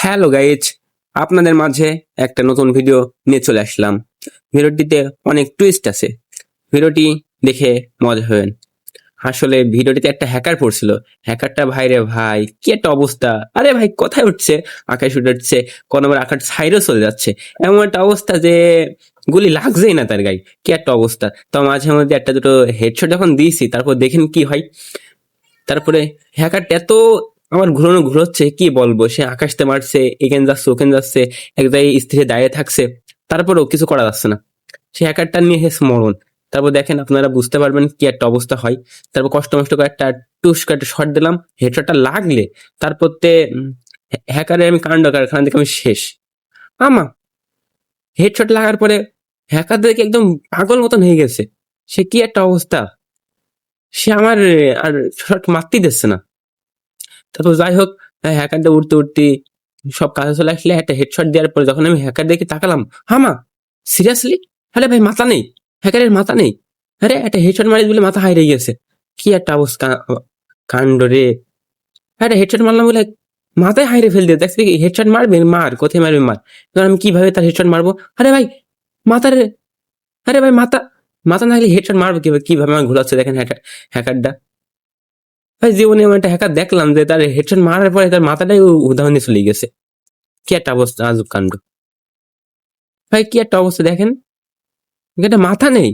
Hello guys, আপনাদের মাঝে একটা নতুন ভিডিও নিয়ে চলে আসলাম। ভিডিওটিতে অনেক টুইস্ট আছে, ভিডিওটি দেখে মজা হবেন। আসলে ভিডিওটিতে একটা হ্যাকার পড়ছিল। হ্যাকারটা ভাই রে ভাই, কি একটা অবস্থা! আরে ভাই কোথায় উঠছে, আকাশ উঠছে, কোন আবার আকাশ সাইডও চলে যাচ্ছে। এমন একটা অবস্থা যে গুলি লাগছেই না তার গায়ে। কি একটা অবস্থা! তো মাঝে মধ্যে একটা দুটো হেডশট যখন দিয়েছি, তারপর দেখেন কি হয়। তারপরে হ্যাকারটা এত আমার ঘুরোচ্ছে, কি বলবো, সে আকাশতে মারছে, এখানে যাচ্ছে ওখানে যাচ্ছে, এক জায়গায় স্থিরে দাঁড়িয়ে থাকছে, তারপরেও কিছু করা যাচ্ছে না। সে হ্যাকারটা নিয়ে হেস মরণ। তারপর দেখেন, আপনারা বুঝতে পারবেন কি একটা অবস্থা হয়। তারপর কষ্ট মষ্ট করে একটা টুস একটা শট দিলাম, হেডশটটা লাগলে তারপর হ্যাকারের আমি কাণ্ড কারখানা দেখে আমি শেষ। আমা হেডশট লাগার পরে হ্যাকার দেখে একদম পাগল মতন হয়ে গেছে। সে কি একটা অবস্থা, সে আমার আর শট মারতেই দিচ্ছে না। তারপর যাই হোক, হ্যাকারটা উঠতে উঠতে সব কাজে চলে আসলে একটা হেডশট দেওয়ার পরে যখন আমি হ্যাকার দেখে তাকালাম, হামা সিরিয়াসলি, আরে ভাই মাথা নেই, হ্যাকারের মাথা নেই। আরে একটা হেডশট মারি বলে মাথা হারিয়ে গেছে। কি একটা অবস্থা, কাণ্ড রে! একটা হেডশট মারলাম বলে মাথায় হাইরে ফেল দিয়ে দেখছি হেডশট মারবে, মার কোথায় মারবে মার। এবার আমি কিভাবে তার হেডশট মারবো? আরে ভাই মাথার, আরে ভাই মাথা, মাথা না হলে হেডশট মারবো কিভাবে? কিভাবে আমার ঘুরাচ্ছে দেখেন হ্যাকারটা। ভাই জীবনে এমন একটা হ্যাকার দেখলাম যে তার হেডশট মারার পরে তার মাথাটাই উদাহরণে চলে গেছে। কি একটা অবস্থা, আজব কাণ্ড! ভাই কি একটা অবস্থা দেখেন, এটা মাথা নেই।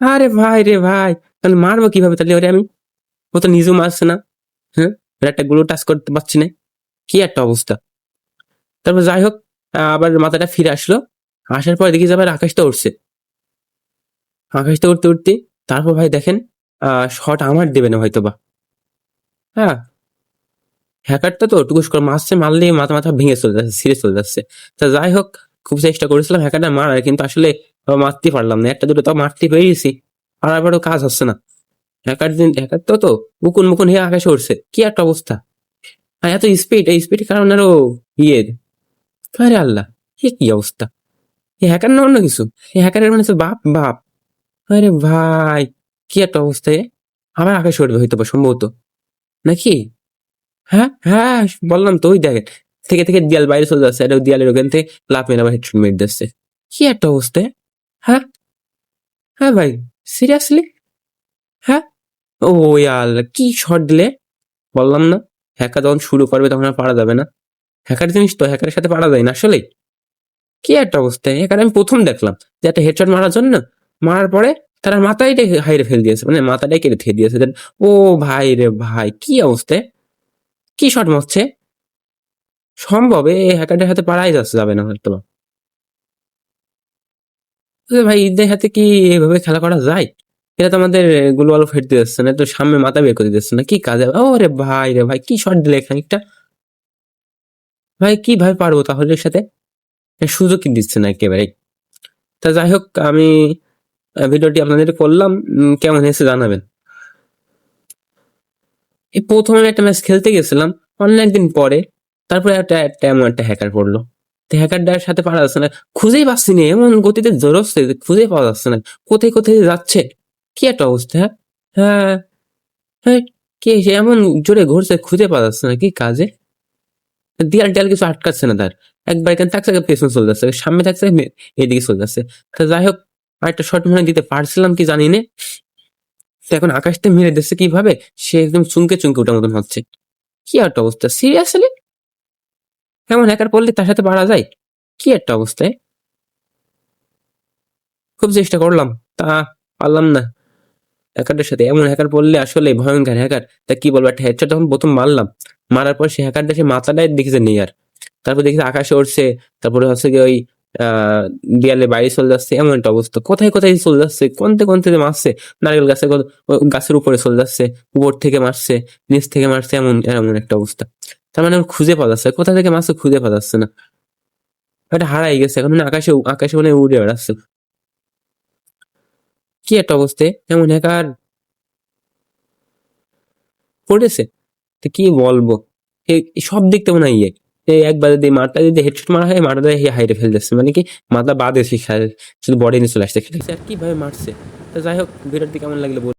আরে ভাই রে ভাই, তাহলে মারবো কিভাবে তাহলে ওরে আমি? ও তো নিজেও মারছে না। হ্যাঁ, ওর একটা গুলো টাচ করতে পারছি না। কি একটা অবস্থা! তারপর যাই হোক, আবার মাথাটা ফিরে আসলো। আসার পরে দেখি যে আবার আকাশটা উঠছে। আকাশটা উঠতে উঠতে তারপর ভাই দেখেন, শট আমার দেবে না হয়তো বা। হ্যাঁ, হ্যাকারটা তো টুকুস করে মারছে, মারলেই মাথা মাথা ভেঙে চলে যাচ্ছে, ছিঁড়ে চলে যাচ্ছে। তা যাই হোক, খুব চেষ্টা করেছিলাম হ্যাকারটা মারার, কিন্তু আসলে মারতে পারলাম না। একটা দুটো তো মারতে পেরেছি, আর আবারও কাজ হচ্ছে না। হ্যাকার তো মুকুন মুকুন হয়ে আকাশে উঠছে। কি একটা অবস্থা! আর এত স্পিড, এই স্পিড কারণ আরো ইয়ে, আরে আল্লাহ, এ কি অবস্থা! এই হ্যাকার না অন্য কিছু, এই হ্যাকারের মানে তো বাপ বাপ। আরে ভাই, কি একটা অবস্থা! আবার আকাশে উঠবে হয়তো বা, সম্ভবত, নাকি? হ্যাঁ হ্যাঁ, বললাম তো, ওই দেখেন থেকে থেকে দেয়াল বাইরে চলে যাচ্ছে, এটা দেয়ালের ওখান থেকে লাফ মেরে আবার হেডশট মেরে দিচ্ছে। কি একটা অবস্থা! হ্যাঁ, হ্যাঁ ভাই, সিরিয়াসলি? হ্যাঁ, ও ইয়ার কি শট দিলে! বললাম না, হ্যাকার যখন শুরু করবে তখন আর পারা যাবে না। হ্যাকার জিনিস তো, হ্যাকারের সাথে পারা যায় না আসলে। কি একটা অবস্থা! হ্যাকার আমি প্রথম দেখলাম যে একটা হেডশট মারার জন্য, মারার পরে তার মাথায় হাইরে ফেল দিয়েছে, মানে মাথাটাই কেটে খেয়ে দিয়েছে। ও ভাই রে ভাই, কি অবস্থা! কি শট মারছে! সম্ভব এই হ্যাকারদের হাতে পারাই যাবে না হয়তো। ভাই ঈদের হাতে কি এভাবে খেলা করা যায়? এটা তো আমাদের গ্লোবাল ফেটতে যাচ্ছে না, তো সামনে মাথা বের করে দিচ্ছে না, কি কাজে! ও রে ভাই রে ভাই, কি শট দিলে খানিকটা! ভাই কিভাবে পারবো তাহলে এর সাথে? সুযোগ কি দিচ্ছে না একেবারে। তা যাই হোক, আমি ভিডিওটি আপনাদের করলাম, কেমন হয়েছে জানাবেন। এই প্রথমে একটা ম্যাচ খেলতে গেছিলাম অনেকদিন পরে, তারপরে এমন একটা হ্যাকার পড়লো। তো হ্যাকারটার সাথে পারা যাচ্ছে না, খুঁজেই পাচ্ছি না, এমন গতিতে জোরচ্ছে যে খুঁজে পাওয়া যাচ্ছে না, কোথায় কোথায় যাচ্ছে। কি একটা অবস্থা! হ্যাঁ হ্যাঁ হ্যাঁ, কে সে এমন জোরে ঘুরছে, খুঁজে পাওয়া যাচ্ছে না, কি কাজে! দেয়াল টেয়াল কিছু আটকাচ্ছে না তার, একবার এখানে থাকছে পেছনে চলে যাচ্ছে, সামনে থাকছে এদিকে চলে যাচ্ছে। তো যাই হোক, আরেকটা শট মনে হয় দিতে পারছিলাম কি জানি না। তো এখন আকাশটা মেরে দিচ্ছে কিভাবে, সে একদম চুনকে চুনকে ওঠার মতন হচ্ছে। কি একটা অবস্থা, সিরিয়াসলি! এমন হ্যাকার পড়লে তার সাথে পারা যায়? কি একটা অবস্থায়! খুব চেষ্টা করলাম, তা পারলাম না। হ্যাকারদের সাথে এমন হ্যাকার পড়লে আসলে ভয়ঙ্কর হ্যাকার। তা কি বলবো, একটা হেডশট যখন প্রথম মারলাম, মারার পর সে হ্যাকারটা সে মাথাটাই দেখেছে নেই আর। তারপর দেখি আকাশে উঠছে, তারপরে হচ্ছে কি ওই দেয়ালে বাইরে চলে যাচ্ছে, এমন একটা অবস্থা। কোথায় কোথায় চলে যাচ্ছে, কোনতে কোনতে যে মারছে, নারকেল গাছের উপরে চলে যাচ্ছে, উপর থেকে মারছে, নিচ থেকে মারছে, এমন এমন একটা অবস্থা। তার মানে ওর খুঁজে পাওয়া যাচ্ছে, কোথা থেকে মারছে খুঁজে পাওয়া যাচ্ছে না। এটা হারাই গেছে এখন, মানে আকাশে আকাশে মানে উড়ে বেড়াচ্ছে। কি একটা অবস্থা! এমন হ্যাকার পড়েছে, তো কি বলবো। সব দিক তো মনে হয় এই একবার যদি মারটা যদি হেডশট মারা হয়, মারাটা হাইরে ফেল যাচ্ছে, মানে কি মাথা বাদে শুধু বডি নিয়ে চলে আসছে, খেলেছে আর কিভাবে মারছে। তো যাই হোক, ভিডিওটি কেমন লাগলো